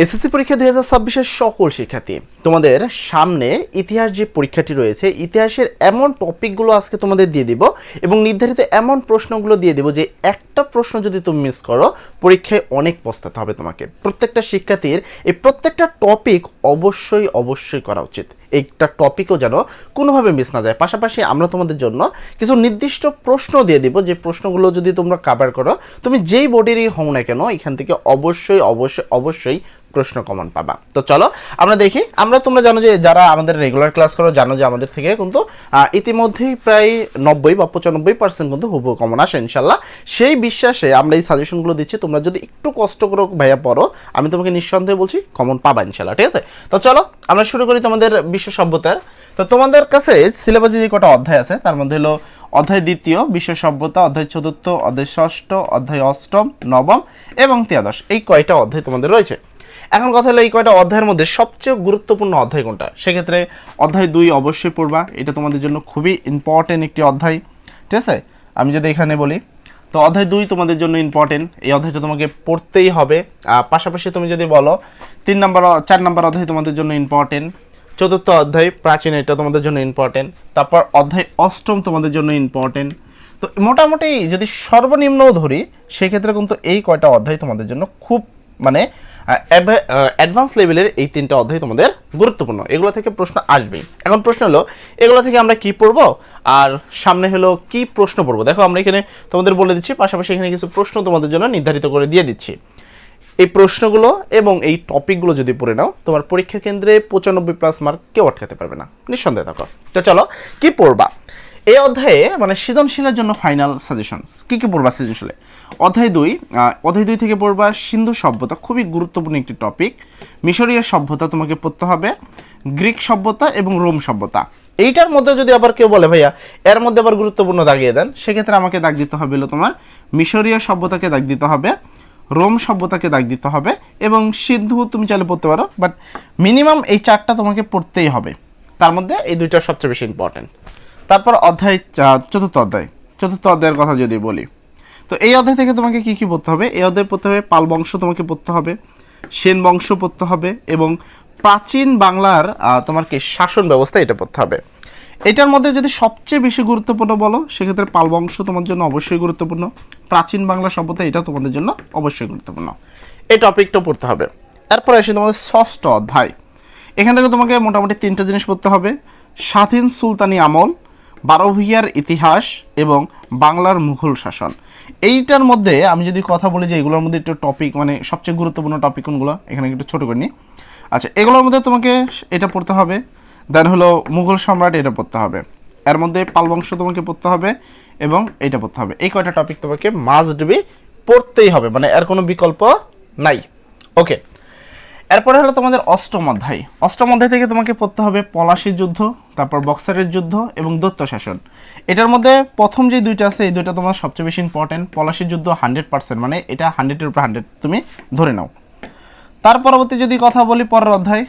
SSC পরীক্ষা 2026-এর সকল শিক্ষার্থী, তোমাদের সামনে ইতিহাস যে পরীক্ষাটি রয়েছে, ইতিহাসের এমন টপিকগুলো আজকে তোমাদের দিয়ে দিব এবং নির্ধারিত এমন প্রশ্নগুলো দিয়ে দিব যে একটা প্রশ্ন যদি তুমি মিস করো পরীক্ষায় অনেক পস্তাতে হবে তোমাকে। প্রত্যেকটা শিক্ষার্থীর এই প্রত্যেকটা টপিক অবশ্যই করা উচিত। একটা টপিকও যেন কোনোভাবে মিস না যায়। পাশাপাশি আমরা তোমাদের জন্য কিছু নির্দিষ্ট প্রশ্ন দিয়ে দিব, যে প্রশ্নগুলো যদি তোমরা কভার করো, তুমি যেই বোর্ডেরই হও না কেন এখান থেকে অবশ্যই প্রশ্ন কমন পাবা। তো চলো আমরা দেখি। তোমরা জানো যে যারা আমাদের রেগুলার ক্লাস করো জানো যে আমাদের থেকে কিন্তু ইতিমধ্যেই প্রায় 90 বা 95% কিন্তু হুবহু কমন আসে ইনশাল্লাহ। সেই বিশ্বাসে আমরা এই সাজেশনগুলো দিচ্ছি। তোমরা যদি একটু কষ্ট করে ভাইয়া পড়ো, আমি তোমাকে নিঃসন্দেহে বলছি কমন পাবা ইনশাল্লাহ। ঠিক আছে, তো চলো আমরা শুরু করি তোমাদের বিশ্ব সভ্যতার। তো তোমাদের কাছে সিলেবাসে যে কটা অধ্যায় আছে তার মধ্যে হলো অধ্যায় দ্বিতীয় বিশ্ব সভ্যতা, অধ্যায় চতুর্থ, অধ্যায় ষষ্ঠ, অধ্যায় অষ্টম, নবম এবং ত্রয়োদশ, এই কয়টা অধ্যায় তোমাদের রয়েছে। এখন কথা হলো এই কয়টা অধ্যায়ের মধ্যে সবচেয়ে গুরুত্বপূর্ণ অধ্যায় কোনটা। সেক্ষেত্রে অধ্যায় 2 অবশ্যই পড়বা, এটা তোমাদের জন্য খুবই ইম্পর্টেন্ট একটি অধ্যায়। ঠিক আছে, আমি যদি এখানে বলি তো অধ্যায় 2 তোমাদের জন্য ইম্পর্টেন্ট, এই অধ্যায়টা তোমাকে পড়তেই হবে। পাশাপাশি তুমি যদি বলো 4 নম্বর অধ্যায় তোমাদের জন্য ইম্পর্টেন্ট, চতুর্থ অধ্যায় প্রাচীন, এটা তোমাদের জন্য ইম্পর্টেন্ট, তারপর অধ্যায় অষ্টম তোমাদের জন্য ইম্পর্টেন্ট। তো মোটামুটি যদি সর্বনিম্নও ধরি সেক্ষেত্রে কিন্তু এই কয়টা অধ্যায় তোমাদের জন্য খুব মানে অ্যাডভান্স লেভেলের এই 3টা অধ্যায় তোমাদের গুরুত্বপূর্ণ। এগুলো থেকে প্রশ্ন আসবেই। এখন প্রশ্ন হলো এগুলো থেকে আমরা কি পড়বো আর সামনে হলো কি প্রশ্ন পড়বো। দেখো আমরা এখানে তোমাদের বলে দিচ্ছি, পাশাপাশি এখানে কিছু প্রশ্ন তোমাদের জন্য নির্ধারিত করে দিয়ে দিচ্ছি। এই প্রশ্নগুলো এবং এই টপিকগুলো যদি পড়ে নাও তোমার পরীক্ষা কেন্দ্রে 95+ মার্ক কেউ আটকাতে পারবে না, নিঃসন্দেহে থাকো। তো চলো কি পড়বা এই অধ্যায়ে, মানে সৃজনশীলের জন্য ফাইনাল সাজেশন কি পড়বা সৃজনশীলে। অধ্যায় 2 থেকে পড়বা সিন্ধু সভ্যতা, খুবই গুরুত্বপূর্ণ একটি টপিক। মিশরীয় সভ্যতা তোমাকে পড়তে হবে, গ্রিক সভ্যতা এবং রোম সভ্যতা। এইটার মধ্যে যদি আবার কেউ বলে ভাইয়া এর মধ্যে আবার গুরুত্বপূর্ণ দাগিয়ে দেন, সেক্ষেত্রে আমাকে দাগ দিতে হবে হলো তোমার মিশরীয় সভ্যতাকে দাগ দিতে হবে, রোম সভ্যতাকে দাগ দিতে হবে এবং সিন্ধু তুমি চাইলে পড়তে পারো, বাট মিনিমাম এই 4টা তোমাকে পড়তেই হবে। তার মধ্যে এই 2টা সবচেয়ে বেশি ইম্পর্টেন্ট। তারপর অধ্যায় চতুর্থ অধ্যায়ের কথা যদি বলি, তো এই অধ্যায় থেকে তোমাকে কি পড়তে হবে। এই অধ্যায় পড়তে হবে পাল বংশ তোমাকে পড়তে হবে, সেন বংশ পড়তে হবে এবং প্রাচীন বাংলার তোমার কি শাসন ব্যবস্থা এটা পড়তে হবে। এটার মধ্যে যদি সবচেয়ে বেশি গুরুত্বপূর্ণ বলো সেক্ষেত্রে পাল বংশ তোমার জন্য অবশ্যই গুরুত্বপূর্ণ, প্রাচীন বাংলা সভ্যতা এটা তোমাদের জন্য অবশ্যই গুরুত্বপূর্ণ, এই টপিকটা পড়তে হবে। এরপরে আসি তোমাদের ষষ্ঠ অধ্যায়। এখান থেকে তোমাকে মোটামুটি 3টা জিনিস পড়তে হবে, স্বাধীন সুলতানি আমল, 12 ভূঁইয়ার ইতিহাস এবং বাংলার মুঘল শাসন। এইটার মধ্যে আমি যদি কথা বলি যে এগুলোর মধ্যে একটু টপিক মানে সবচেয়ে গুরুত্বপূর্ণ টপিক কোনগুলো এখানে একটু ছোটো করে নিই। আচ্ছা, এগুলোর মধ্যে তোমাকে এটা পড়তে হবে, দেন হলো মুঘল সম্রাট এটা পড়তে হবে, এর মধ্যে পাল বংশ তোমাকে পড়তে হবে এবং এটা পড়তে হবে। এই কয়টা টপিক তোমাকে মাস্ট বি পড়তেই হবে, মানে এর কোনো বিকল্প নাই। ওকে, এরপরে হলো তোমাদের অষ্টম অধ্যায় থেকে তোমাকে পড়তে হবে পলাশীর যুদ্ধ, তারপর বক্সারের যুদ্ধ এবং দৈত্য শাসন। এটার মধ্যে প্রথম যে 2টা আছে এই 2টা তোমার সবচেয়ে বেশি ইম্পর্টেন্ট। পলাশীর যুদ্ধ 100%, মানে এটা 100-এর উপর 100 তুমি ধরে নাও। তার পরবর্তী যদি কথা বলি পরের অধ্যায়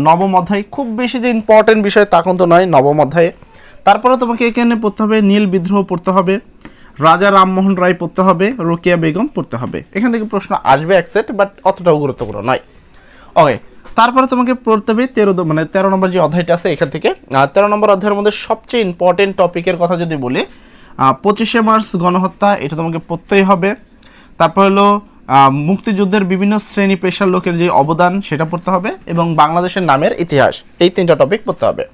নবম অধ্যায়, খুব বেশি যে ইম্পর্টেন্ট বিষয় তা কিন্তু নয় নবম অধ্যায়ে। তারপরে তোমাকে এখানে পড়তে হবে নীল বিদ্রোহ পড়তে হবে, রাজা রামমোহন রায় পড়তে হবে, রোকেয়া বেগম পড়তে হবে। এখান থেকে প্রশ্ন আসবে অ্যাকসেপ্ট, বাট অতটাও গুরুত্বপূর্ণ নয়। ওকে, তারপরে তোমাকে পড়তে হবে 13 নম্বর যে অধ্যায়টা আছে এখান থেকে। 13 নম্বর অধ্যায়ের মধ্যে সবচেয়ে ইম্পর্টেন্ট টপিকের কথা যদি বলি 25শে মার্চ গণহত্যা, এটা তোমাকে পড়তেই হবে। তারপর হলো মুক্তিযুদ্ধের বিভিন্ন শ্রেণী পেশার লোকের যে অবদান সেটা পড়তে হবে এবং বাংলাদেশের নামের ইতিহাস, এই 3টা টপিক পড়তে হবে।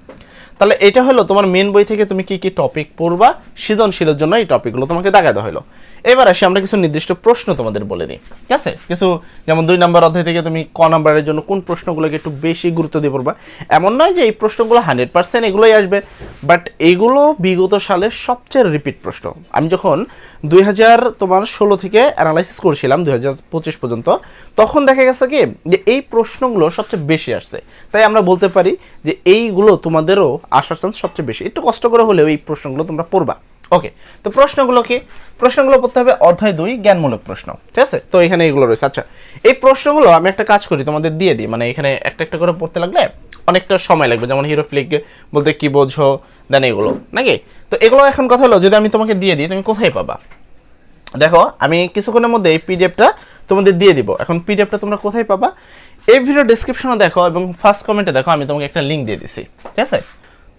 তাহলে এটা হলো তোমার মেন বই থেকে তুমি কি টপিক পড়বা সৃজনশীলের জন্য, এই টপিকগুলো তোমাকে দাগা দেওয়া হলো। এবার আসি আমরা কিছু নির্দিষ্ট প্রশ্ন তোমাদের বলে দিই। ঠিক আছে, কিছু যেমন 2 নম্বর অধ্যায় থেকে তুমি ক নম্বরের জন্য কোন প্রশ্নগুলোকে একটু বেশি গুরুত্ব দিয়ে পড়বা। এমন নয় যে এই প্রশ্নগুলো 100% এগুলোই আসবে, বাট এইগুলো বিগত সালের সবচেয়ে রিপিট প্রশ্ন। আমি যখন 2016 থেকে অ্যানালাইসিস করছিলাম 2025 পর্যন্ত, তখন দেখা গেছে কি যে এই প্রশ্নগুলো সবচেয়ে বেশি আসছে। তাই আমরা বলতে পারি যে এইগুলো তোমাদেরও আসার চান্স সবচেয়ে বেশি। একটু কষ্ট করে হলেও এই প্রশ্নগুলো তোমরা পড়বা। ওকে, তো প্রশ্নগুলো পড়তে হবে অধ্যায় 2 জ্ঞানমূলক প্রশ্ন। ঠিক আছে, তো এখানে এগুলো রয়েছে। আচ্ছা, এই প্রশ্নগুলো আমি একটা কাজ করি তোমাদের দিয়ে দিই, মানে এখানে একটা করে পড়তে লাগলে অনেকটা সময় লাগবে। যেমন হিরোফ্লিক বলতে কি বোঝো, দেন এগুলো নাকি। তো এগুলো এখন কথা হলো যদি আমি তোমাকে দিয়ে দিই তুমি কোথায় পাবা। দেখো আমি কিছুক্ষণের মধ্যে এই পিডিএফটা তোমাদের দিয়ে দিব। এখন পিডিএফটা তোমরা কোথায় পাবা, এই ভিডিও ডেসক্রিপশনে দেখো এবং ফার্স্ট কমেন্টে দেখো, আমি তোমাকে একটা লিঙ্ক দিয়ে দিছি, ঠিক আছে?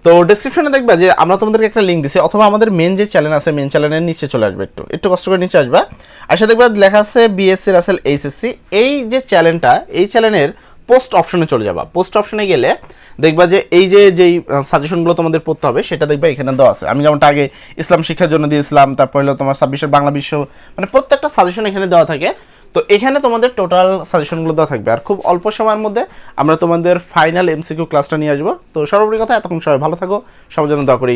তো ডেসক্রিপশনে দেখবা যে আমরা তোমাদেরকে একটা লিঙ্ক দিছি, অথবা আমাদের মেন যে চ্যানেল আছে মেন চ্যানেলের নিচে চলে আসবে, একটু কষ্ট করে নিচে আসবা, আসে দেখবা লেখা আছে বিএসসি রাসেল এইচএসসি। এই যে চ্যানেলটা, এই চ্যানেলের পোস্ট অপশনে চলে যাবা। পোস্ট অপশনে গেলে দেখবা যে এই যে যেই সাজেশনগুলো তোমাদের পড়তে হবে সেটা দেখবা এখানে দেওয়া আছে। আমি যেমনটা আগে ইসলাম শিক্ষার জন্য দিয়েছিলাম, তারপর হলো তোমার 26-এর বাংলা বিশ্ব, মানে প্রত্যেকটা সাজেশন এখানে দেওয়া থাকে। তো এখানে তোমাদের টোটাল সাজেশনগুলো দেওয়া থাকবে, আর খুব অল্প সময়ের মধ্যে আমরা তোমাদের ফাইনাল এমসিকিউ ক্লাসটা নিয়ে আসবো। তো সর্বোপরি কথা, এতক্ষণ সবাই ভালো থাকো, সবার জন্য দোয়া করি।